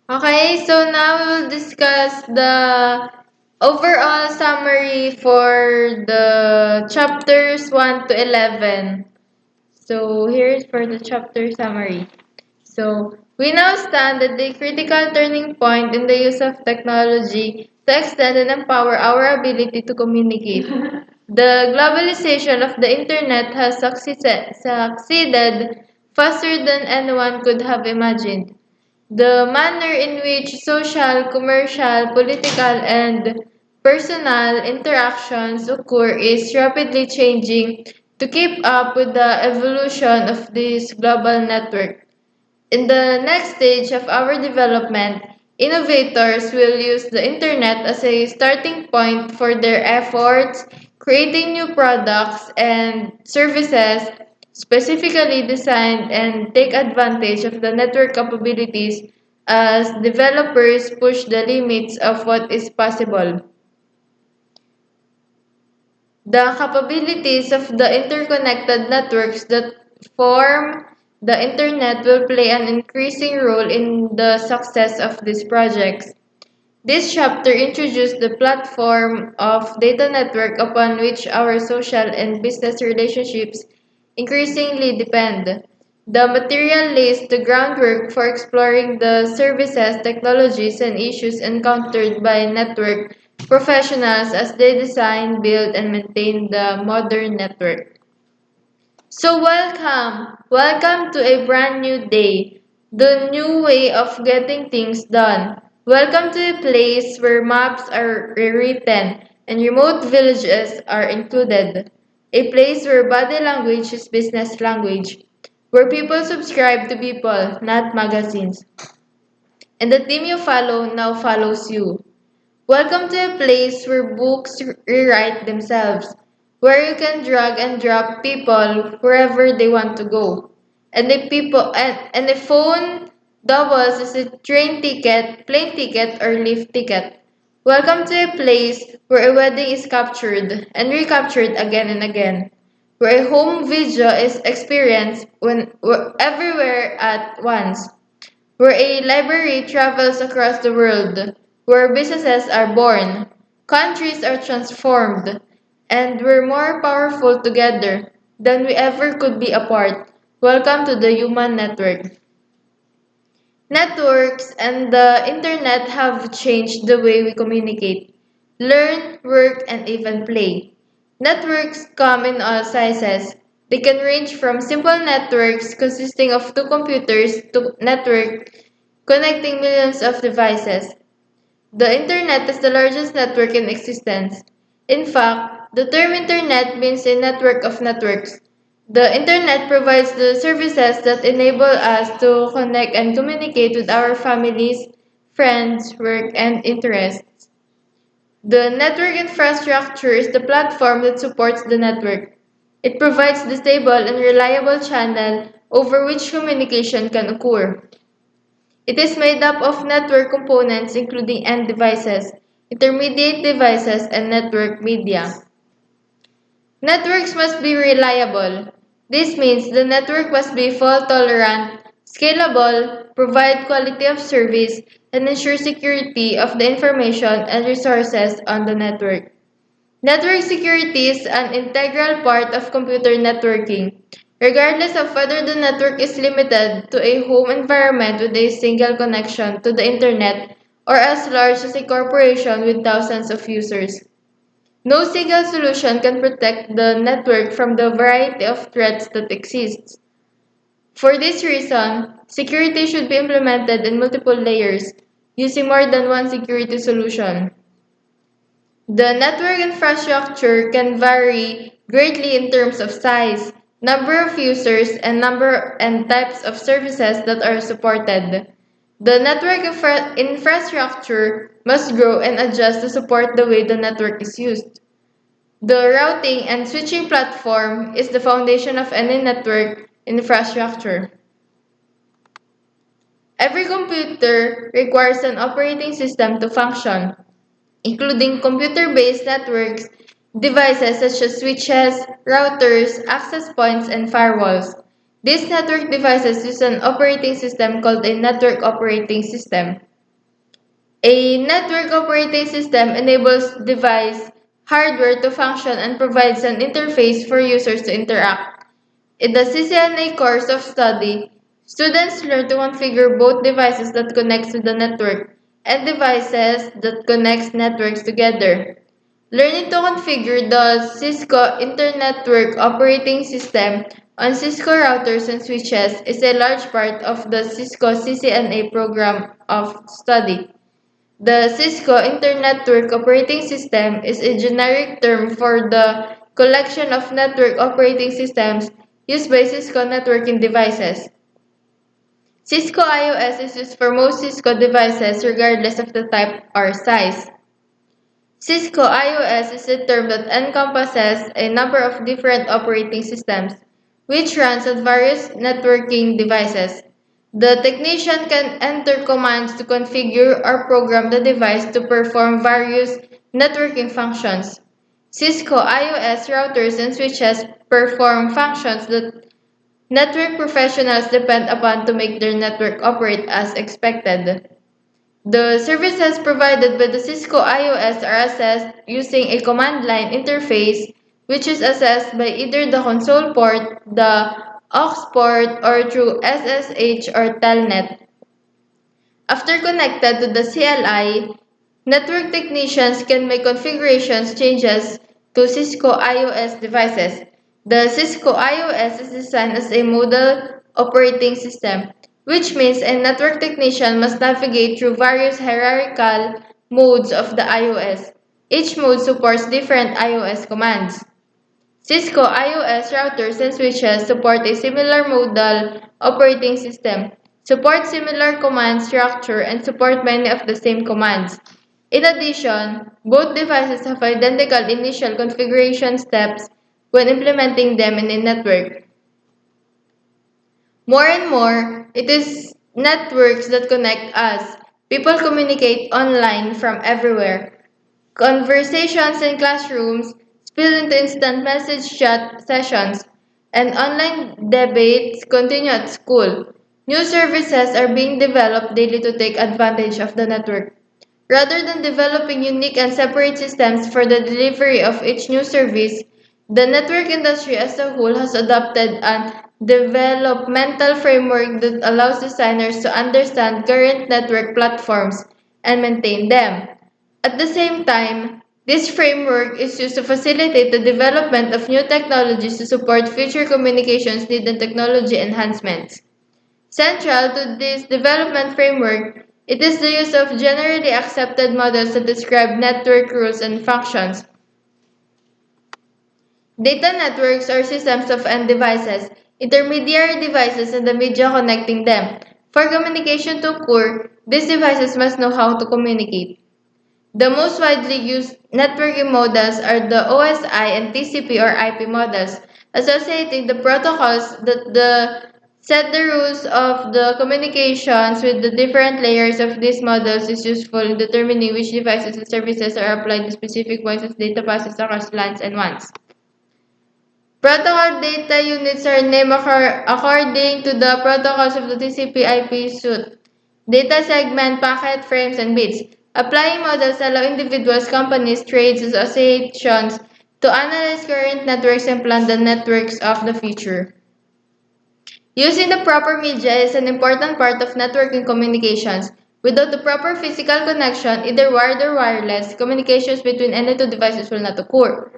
Okay, so now we will discuss the overall summary for the chapters 1 to 11. So here's for the chapter summary. So we now stand at the critical turning point in the use of technology to extend and empower our ability to communicate. The globalization of the internet has succeeded faster than anyone could have imagined. The manner in which social, commercial, political, and personal interactions occur is rapidly changing to keep up with the evolution of this global network. In the next stage of our development, innovators will use the internet as a starting point for their efforts, creating new products and services specifically designed and take advantage of the network capabilities as developers push the limits of what is possible. The capabilities of the interconnected networks that form the Internet will play an increasing role in the success of these projects. This chapter introduced the platform of data network upon which our social and business relationships increasingly depend. The material lays the groundwork for exploring the services, technologies, and issues encountered by network professionals as they design, build, and maintain the modern network. So, welcome to a brand new day, the new way of getting things done. Welcome to a place where maps are rewritten and remote villages are included. A place where body language is business language, where people subscribe to people, not magazines. And the team you follow now follows you. Welcome to a place where books rewrite themselves, where you can drag and drop people wherever they want to go. And the phone doubles as a train ticket, plane ticket, or lift ticket. Welcome to a place where a wedding is captured and recaptured again and again, where a home video is experienced everywhere at once, where a library travels across the world, where businesses are born, countries are transformed, and we're more powerful together than we ever could be apart. Welcome to the human network. Networks and the internet have changed the way we communicate, learn, work, and even play. Networks come in all sizes. They can range from simple networks consisting of two computers to network connecting millions of devices. The internet is the largest network in existence. In fact, the term internet means a network of networks. The internet provides the services that enable us to connect and communicate with our families, friends, work, and interests. The network infrastructure is the platform that supports the network. It provides the stable and reliable channel over which communication can occur. It is made up of network components including end devices, intermediate devices, and network media. Networks must be reliable. This means the network must be fault tolerant, scalable, provide quality of service, and ensure security of the information and resources on the network. Network security is an integral part of computer networking, regardless of whether the network is limited to a home environment with a single connection to the internet or as large as a corporation with thousands of users. No single solution can protect the network from the variety of threats that exist. For this reason, security should be implemented in multiple layers, using more than one security solution. The network infrastructure can vary greatly in terms of size, number of users, and number and types of services that are supported. The network infrastructure must grow and adjust to support the way the network is used. The routing and switching platform is the foundation of any network infrastructure. Every computer requires an operating system to function, including computer-based networks, devices such as switches, routers, access points, and firewalls. These network devices use an operating system called a network operating system. A network operating system enables device hardware to function and provides an interface for users to interact. In the CCNA course of study, students learn to configure both devices that connects to the network and devices that connects networks together. Learning to configure the Cisco Internet Network operating system on Cisco routers and switches is a large part of the Cisco CCNA program of study. The Cisco Internet Network Operating System is a generic term for the collection of network operating systems used by Cisco networking devices. Cisco iOS is used for most Cisco devices regardless of the type or size. Cisco iOS is a term that encompasses a number of different operating systems, which runs on various networking devices. The technician can enter commands to configure or program the device to perform various networking functions. Cisco iOS routers and switches perform functions that network professionals depend upon to make their network operate as expected. The services provided by the Cisco iOS are accessed using a command line interface, which is accessed by either the console port, the aux port, or through SSH or Telnet. After connected to the CLI, network technicians can make configurations changes to Cisco iOS devices. The Cisco iOS is designed as a model operating system, which means a network technician must navigate through various hierarchical modes of the iOS. Each mode supports different iOS commands. Cisco iOS routers and switches support a similar modal operating system, support similar command structure, and support many of the same commands. In addition, both devices have identical initial configuration steps when implementing them in a network. More and more, it is networks that connect us. People communicate online from everywhere. Conversations in classrooms spill into instant message chat sessions, and online debates continue at school. New services are being developed daily to take advantage of the network. Rather than developing unique and separate systems for the delivery of each new service, the network industry as a whole has adopted an developmental framework that allows designers to understand current network platforms and maintain them. At the same time, this framework is used to facilitate the development of new technologies to support future communications need and technology enhancements. Central to this development framework, it is the use of generally accepted models that describe network rules and functions. Data networks are systems of end devices, intermediary devices, and the media connecting them. For communication to occur, these devices must know how to communicate. The most widely used networking models are the OSI and TCP or IP models, associating the protocols that set the rules of the communications with the different layers of these models is useful in determining which devices and services are applied to specific points as data passes across LANs and WANs. Protocol data units are named according to the protocols of the TCP/IP suite. Data segment, packet, frames, and bits. Applying models allow individuals, companies, trades, associations to analyze current networks and plan the networks of the future. Using the proper media is an important part of networking communications. Without the proper physical connection, either wired or wireless, communications between any two devices will not occur.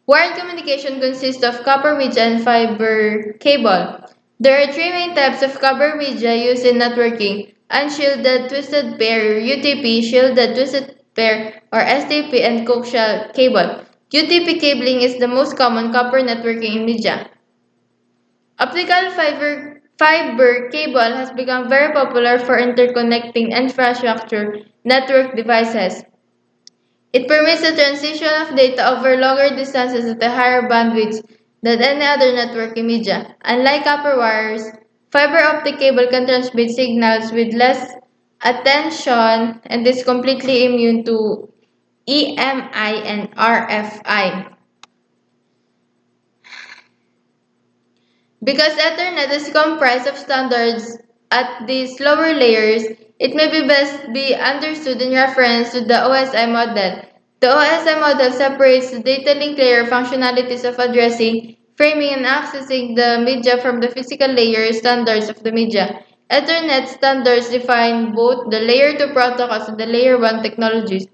Wired communication consists of copper media and fiber cable. There are three main types of copper media used in networking: unshielded twisted pair, UTP, shielded twisted pair, or STP, and coaxial cable. UTP cabling is the most common copper networking media. Optical fiber cable has become very popular for interconnecting infrastructure network devices. It permits the transmission of data over longer distances at a higher bandwidth than any other networking media. Unlike copper wires, fiber optic cable can transmit signals with less attention and is completely immune to EMI and RFI. Because Ethernet is comprised of standards at these lower layers, It may be best be understood in reference to the OSI model. The OSI model separates the data link layer functionalities of addressing, framing, and accessing the media from the physical layer standards of the media. Ethernet standards define both the layer 2 protocols and the layer 1 technologies.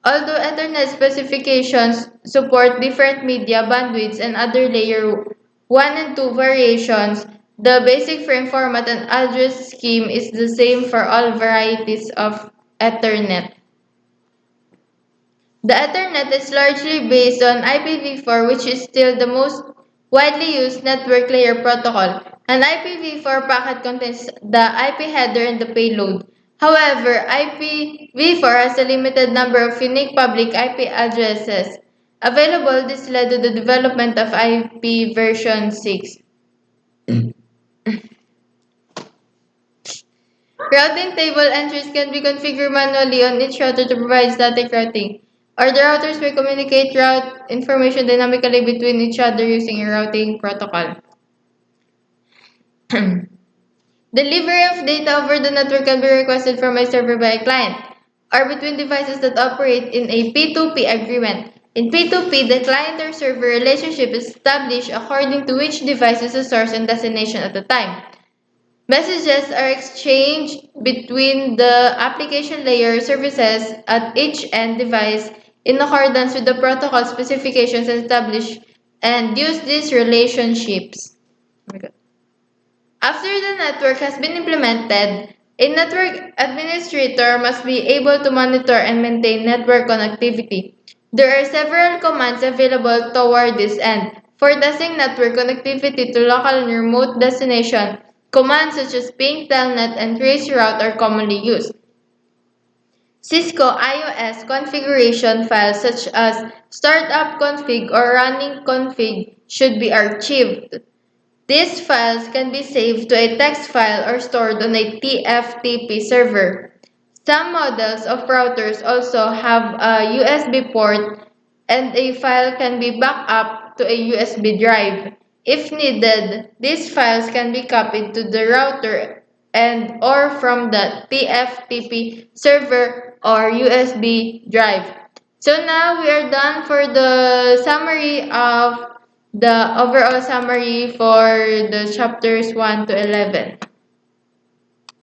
Although Ethernet specifications support different media bandwidths and other layer 1 and 2 variations, the basic frame format and address scheme is the same for all varieties of Ethernet. The Ethernet is largely based on IPv4, which is still the most widely used network layer protocol. An IPv4 packet contains the IP header and the payload. However, IPv4 has a limited number of unique public IP addresses available. This led to the development of IP version 6. Routing table entries can be configured manually on each router to provide static routing, or the routers may communicate route information dynamically between each other using a routing protocol. Delivery of data over the network can be requested from a server by a client, or between devices that operate in a P2P agreement. In P2P, the client or server relationship is established according to which device is the source and destination at the time. Messages are exchanged between the application layer services at each end device in accordance with the protocol specifications established and use these relationships. Oh my God. After the network has been implemented, a network administrator must be able to monitor and maintain network connectivity. There are several commands available toward this end. For testing network connectivity to local and remote destination, commands such as ping, telnet, and traceroute are commonly used. Cisco IOS configuration files such as startup config or running config should be archived. These files can be saved to a text file or stored on a TFTP server. Some models of routers also have a USB port and a file can be backed up to a USB drive. If needed, these files can be copied to the router and or from the TFTP server or USB drive. So now we are done for the summary of the overall summary for the chapters 1 to 11.